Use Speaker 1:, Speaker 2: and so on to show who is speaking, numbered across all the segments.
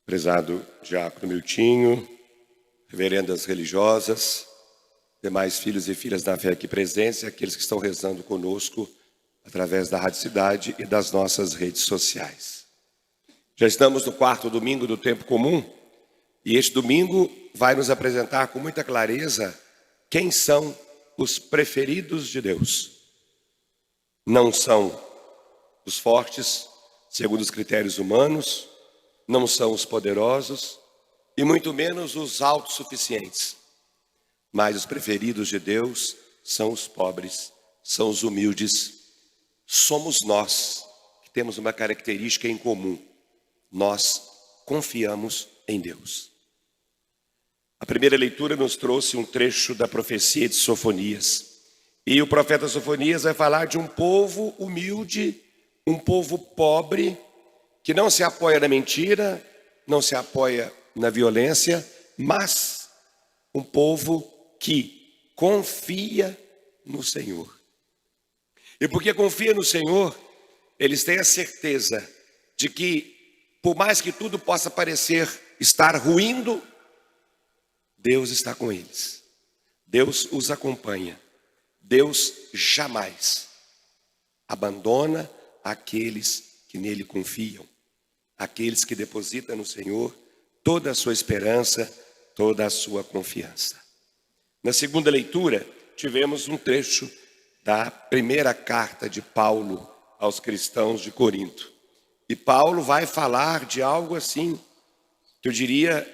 Speaker 1: prezado Diácono Miltinho, reverendas religiosas, demais filhos e filhas da fé aqui presentes e aqueles que estão rezando conosco através da Rádio Cidade e das nossas redes sociais. Já estamos no quarto domingo do tempo comum e este domingo vai nos apresentar com muita clareza quem são os preferidos de Deus. Não são os fortes, segundo os critérios humanos, não são os poderosos e muito menos os autossuficientes. Mas os preferidos de Deus são os pobres, são os humildes. Somos nós que temos uma característica em comum. Nós confiamos em Deus. A primeira leitura nos trouxe um trecho da profecia de Sofonias. E o profeta Sofonias vai falar de um povo humilde, um povo pobre, que não se apoia na mentira, não se apoia na violência, mas um povo que confia no Senhor. E porque confia no Senhor, eles têm a certeza de que, por mais que tudo possa parecer estar ruindo, Deus está com eles. Deus os acompanha. Deus jamais abandona aqueles que nele confiam, aqueles que depositam no Senhor toda a sua esperança, toda a sua confiança. Na segunda leitura, tivemos um trecho da primeira carta de Paulo aos cristãos de Corinto. E Paulo vai falar de algo assim, que eu diria,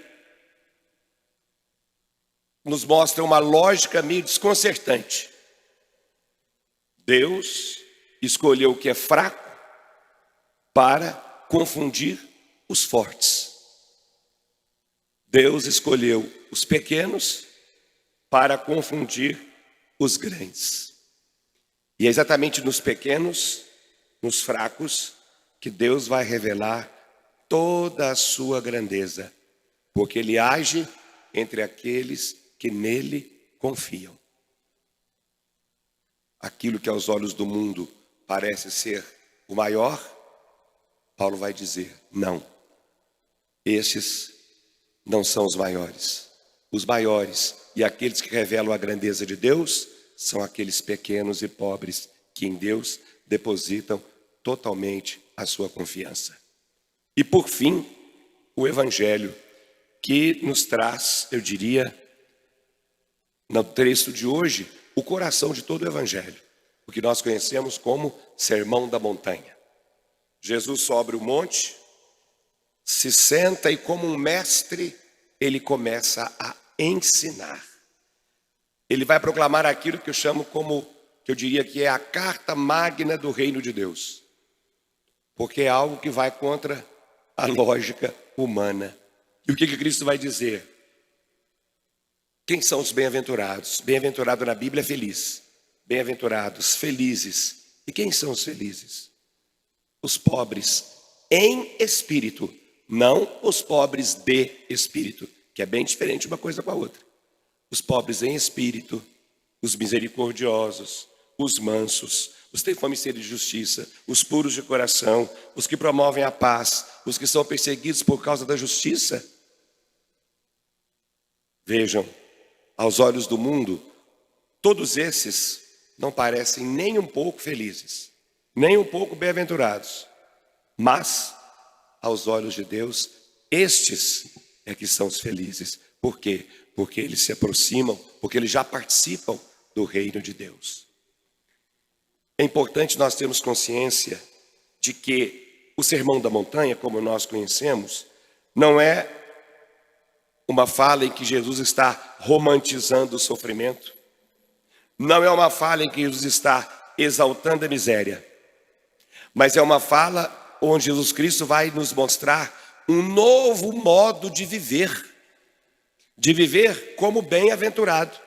Speaker 1: nos mostra uma lógica meio desconcertante. Deus escolheu o que é fraco para confundir os fortes. Deus escolheu os pequenos para confundir os grandes. E é exatamente nos pequenos, nos fracos, que Deus vai revelar toda a sua grandeza, porque Ele age entre aqueles que nele confiam. Aquilo que aos olhos do mundo parece ser o maior, Paulo vai dizer, não. Estes não são os maiores. Os maiores e aqueles que revelam a grandeza de Deus são aqueles pequenos e pobres que em Deus depositam totalmente a sua confiança. E por fim, o Evangelho, que nos traz, eu diria, no texto de hoje, o coração de todo o Evangelho, o que nós conhecemos como Sermão da Montanha. Jesus sobe o monte, se senta e como um mestre, ele começa a ensinar. Ele vai proclamar aquilo que eu chamo como, que eu diria que é a carta magna do reino de Deus. Porque é algo que vai contra a lógica humana. E o que Cristo vai dizer? Quem são os bem-aventurados? Bem-aventurado na Bíblia é feliz. Bem-aventurados, felizes. E quem são os felizes? Os pobres em espírito, não os pobres de espírito, que é bem diferente uma coisa com a outra. Os pobres em espírito, os misericordiosos, os mansos, os que têm fome e sede de justiça, os puros de coração, os que promovem a paz, os que são perseguidos por causa da justiça. Vejam, aos olhos do mundo, todos esses não parecem nem um pouco felizes, nem um pouco bem-aventurados. Mas, aos olhos de Deus, estes é que são os felizes. Por quê? Porque eles se aproximam, porque eles já participam do reino de Deus. É importante nós termos consciência de que o Sermão da Montanha, como nós conhecemos, não é uma fala em que Jesus está romantizando o sofrimento. Não é uma fala em que Jesus está exaltando a miséria. Mas é uma fala onde Jesus Cristo vai nos mostrar um novo modo de viver como bem-aventurado.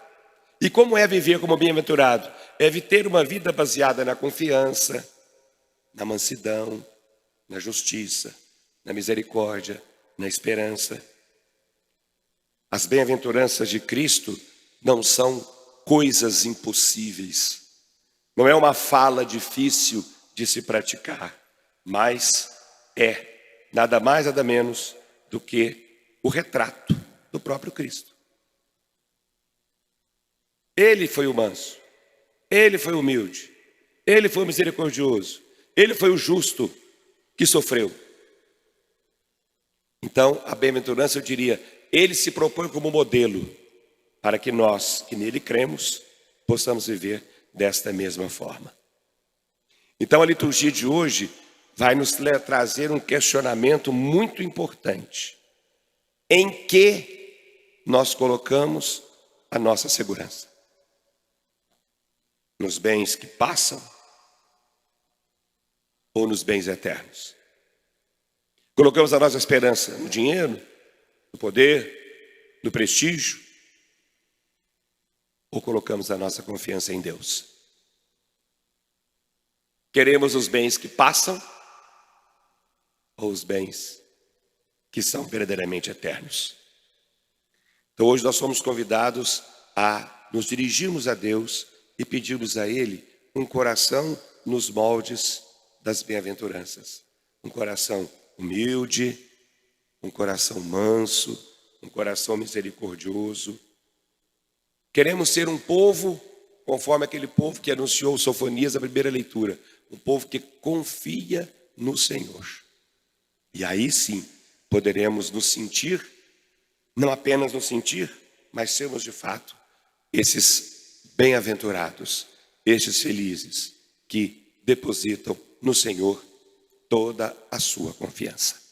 Speaker 1: E como é viver como bem-aventurado? É ter uma vida baseada na confiança, na mansidão, na justiça, na misericórdia, na esperança. As bem-aventuranças de Cristo não são coisas impossíveis. Não é uma fala difícil de se praticar, mas é nada mais, nada menos do que o retrato do próprio Cristo. Ele foi o manso, ele foi humilde, ele foi o misericordioso, ele foi o justo que sofreu. Então, a bem-aventurança, eu diria, ele se propõe como modelo para que nós, que nele cremos, possamos viver desta mesma forma. Então, a liturgia de hoje vai nos trazer um questionamento muito importante. Em que nós colocamos a nossa segurança? Nos bens que passam ou nos bens eternos? Colocamos a nossa esperança no dinheiro, no poder, no prestígio? Ou colocamos a nossa confiança em Deus? Queremos os bens que passam ou os bens que são verdadeiramente eternos? Então hoje nós somos convidados a nos dirigirmos a Deus e pedirmos a Ele um coração nos moldes das bem-aventuranças. Um coração humilde, um coração manso, um coração misericordioso. Queremos ser um povo, conforme aquele povo que anunciou Sofonias na primeira leitura, um povo que confia no Senhor. E aí sim, poderemos nos sentir, não apenas nos sentir, mas sermos de fato esses bem-aventurados, estes felizes que depositam no Senhor toda a sua confiança.